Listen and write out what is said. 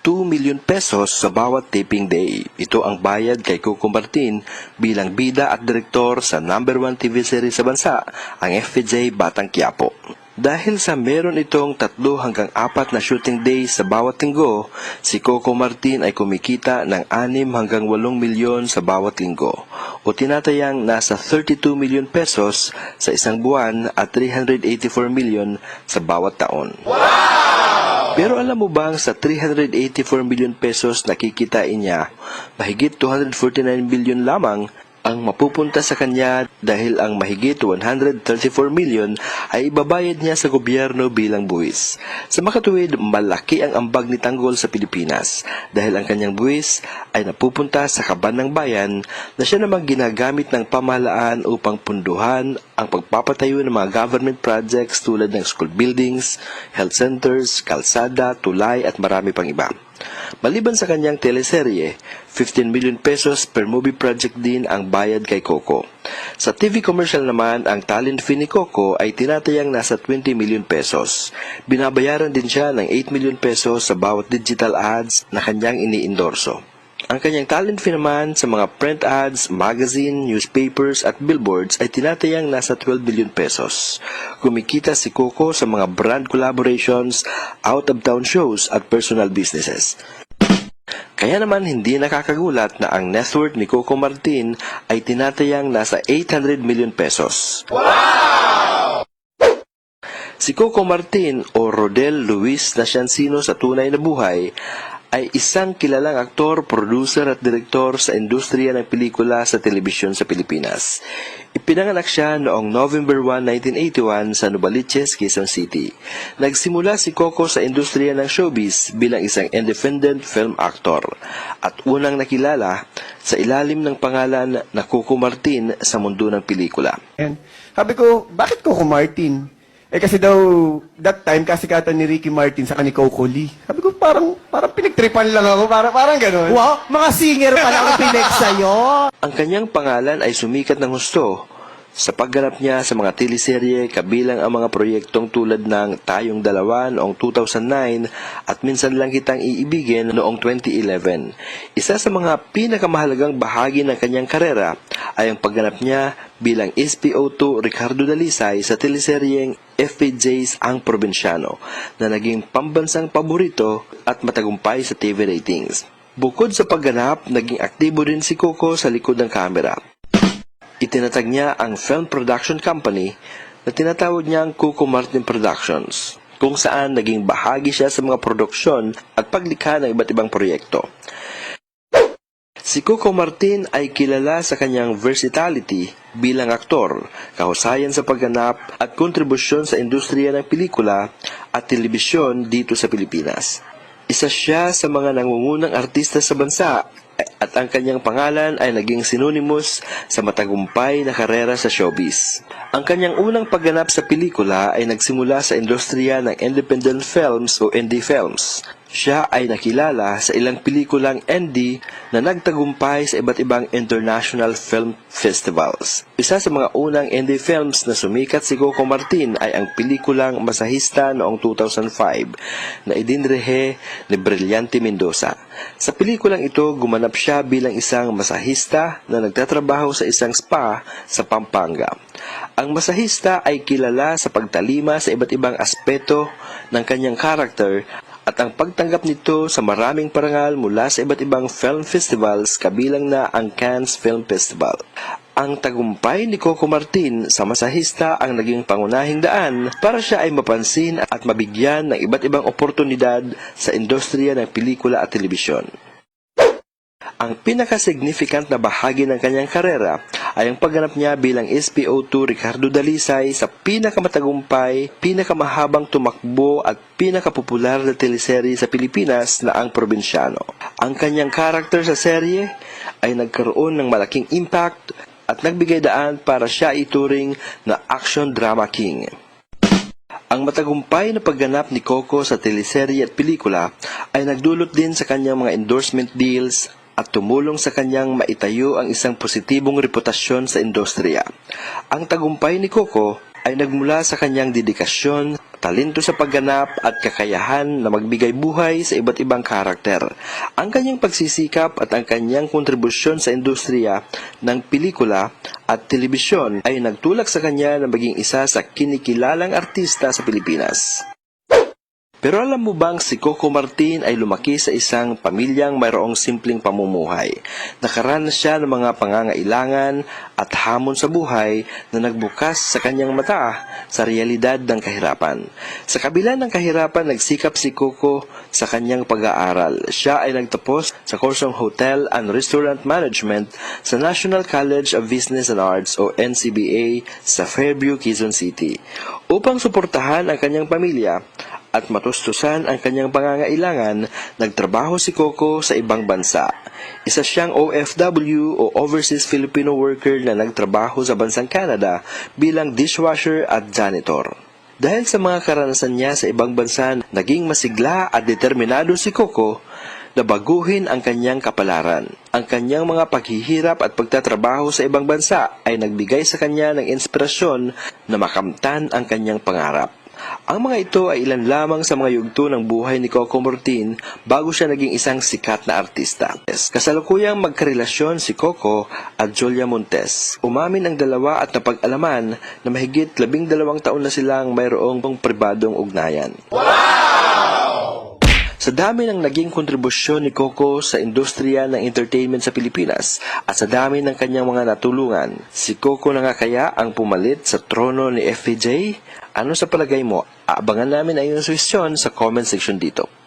2 million pesos sa bawat taping day. Ito ang bayad kay Coco Martin bilang bida at direktor sa #1 TV series sa bansa, ang FPJ Batang Quiapo. Dahil sa meron itong 3 hanggang 4 na shooting days sa bawat linggo, si Coco Martin ay kumikita ng 6 hanggang 8 milyon sa bawat linggo o tinatayang nasa 32 million pesos sa isang buwan at 384 million sa bawat taon. Pero alam mo bang sa 384 million pesos na kikitain niya, mahigit 249 billion lamang ang mapupunta sa kanya dahil ang mahigit 134 million ay ibabayad niya sa gobyerno bilang buwis. Sa makatuwid, malaki ang ambag ni Tanggol sa Pilipinas dahil ang kanyang buwis ay napupunta sa kaban ng bayan na siya namang ginagamit ng pamahalaan upang punduhan ang pagpapatayo ng mga government projects tulad ng school buildings, health centers, kalsada, tulay at marami pang iba. Maliban sa kanyang teleserye, 15 million pesos per movie project din ang bayad kay Coco. Sa TV commercial naman, ang talent fee ni Coco ay tinatayang nasa 20 million pesos. Binabayaran din siya ng 8 million pesos sa bawat digital ads na kanyang iniendorso. Ang kanyang talent fee naman sa mga print ads, magazine, newspapers at billboards ay tinatayang nasa 12 billion pesos. Kumikita si Coco sa mga brand collaborations, out-of-town shows at personal businesses. Kaya naman hindi nakakagulat na ang net worth ni Coco Martin ay tinatayang nasa 800 million pesos. Wow! Si Coco Martin o Rodel Luis Naciancino sa tunay na buhay ay isang kilalang aktor, producer at direktor sa industriya ng pelikula sa telebisyon sa Pilipinas. Ipinanganak siya noong November 1, 1981 sa Novaliches, Quezon City. Nagsimula si Coco sa industriya ng showbiz bilang isang independent film actor at unang nakilala sa ilalim ng pangalan na Coco Martin sa mundo ng pelikula. And sabi ko, bakit Coco Martin? Kasi daw, that time, kasikatan ni Ricky Martin sa ni Coco Lee. Sabi ko, parang pinagtripan lang ako, parang gano'n. Wow, mga singer pala ang pinag sa'yo. Ang kanyang pangalan ay sumikat ng husto sa pagganap niya sa mga teleserye kabilang ang mga proyektong tulad ng Tayong Dalawa noong 2009 at Minsan Lang Kitang Iibigin noong 2011. Isa sa mga pinakamahalagang bahagi ng kanyang karera ay ang pagganap niya bilang SPO2 Ricardo Dalisay sa teleseryeng FPJ's Ang Probinsyano na naging pambansang paborito at matagumpay sa TV ratings. Bukod sa pagganap, naging aktibo din si Coco sa likod ng kamera. Itinatag niya ang film production company na tinatawag niyang Coco Martin Productions, kung saan naging bahagi siya sa mga produksyon at paglikha ng iba't ibang proyekto. Si Coco Martin ay kilala sa kanyang versatility bilang aktor, kahusayan sa pagganap at kontribusyon sa industriya ng pelikula at telebisyon dito sa Pilipinas. Isa siya sa mga nangungunang artista sa bansa at ang kanyang pangalan ay naging synonymous sa matagumpay na karera sa showbiz. Ang kanyang unang pagganap sa pelikula ay nagsimula sa industriya ng independent films o indie films. Siya ay nakilala sa ilang pelikulang indie na nagtagumpay sa iba't ibang international film festivals. Isa sa mga unang indie films na sumikat si Coco Martin ay ang pelikulang Masahista noong 2005 na idinrehe ni Brillante Mendoza. Sa pelikulang ito, gumanap siya bilang isang masahista na nagtatrabaho sa isang spa sa Pampanga. Ang masahista ay kilala sa pagtalima sa iba't ibang aspeto ng kanyang karakter at ang pagtanggap nito sa maraming parangal mula sa iba't ibang film festivals kabilang na ang Cannes Film Festival. Ang tagumpay ni Coco Martin sa masahista ang naging pangunahing daan para siya ay mapansin at mabigyan ng iba't ibang oportunidad sa industriya ng pelikula at telebisyon. Ang pinaka-significant na bahagi ng kanyang karera ay ang pagganap niya bilang SPO2 Ricardo Dalisay sa pinakamatagumpay, pinakamahabang tumakbo at pinakapopular na teleserye sa Pilipinas na Ang Probinsyano. Ang kanyang karakter sa serye ay nagkaroon ng malaking impact at nagbigay daan para siya ituring na action drama king. Ang matagumpay na pagganap ni Coco sa teleserye at pelikula ay nagdulot din sa kanyang mga endorsement deals at tumulong sa kanyang maitayo ang isang positibong reputasyon sa industriya. Ang tagumpay ni Coco ay nagmula sa kanyang dedikasyon, talento sa pagganap at kakayahan na magbigay buhay sa iba't ibang karakter. Ang kanyang pagsisikap at ang kanyang kontribusyon sa industriya ng pelikula at telebisyon ay nagtulak sa kanya na maging isa sa kinikilalang artista sa Pilipinas. Pero alam mo bang si Coco Martin ay lumaki sa isang pamilyang mayroong simpleng pamumuhay. Nakaranas siya ng mga pangangailangan at hamon sa buhay na nagbukas sa kanyang mata sa realidad ng kahirapan. Sa kabila ng kahirapan, nagsikap si Coco sa kanyang pag-aaral. Siya ay nagtapos sa kursong Hotel and Restaurant Management sa National College of Business and Arts o NCBA sa Fairview, Quezon City. Upang suportahan ang kanyang pamilya at matustusan ang kanyang pangangailangan, nagtrabaho si Coco sa ibang bansa. Isa siyang OFW o Overseas Filipino Worker na nagtrabaho sa bansang Canada bilang dishwasher at janitor. Dahil sa mga karanasan niya sa ibang bansa, naging masigla at determinado si Coco na baguhin ang kanyang kapalaran. Ang kanyang mga paghihirap at pagtatrabaho sa ibang bansa ay nagbigay sa kanya ng inspirasyon na makamtan ang kanyang pangarap. Ang mga ito ay ilan lamang sa mga yugto ng buhay ni Coco Martin bago siya naging isang sikat na artista. Kasalukuyang magkarelasyon si Coco at Julia Montes. Umamin ang dalawa at napag-alaman na mahigit 12 taon na silang mayroong pribadong ugnayan. Sa dami ng naging kontribusyon ni Coco sa industriya ng entertainment sa Pilipinas at sa dami ng kanyang mga natulungan, si Coco na nga kaya ang pumalit sa trono ni FPJ? Ano sa palagay mo? Aabangan namin ang iyong suwestyon sa comment section dito.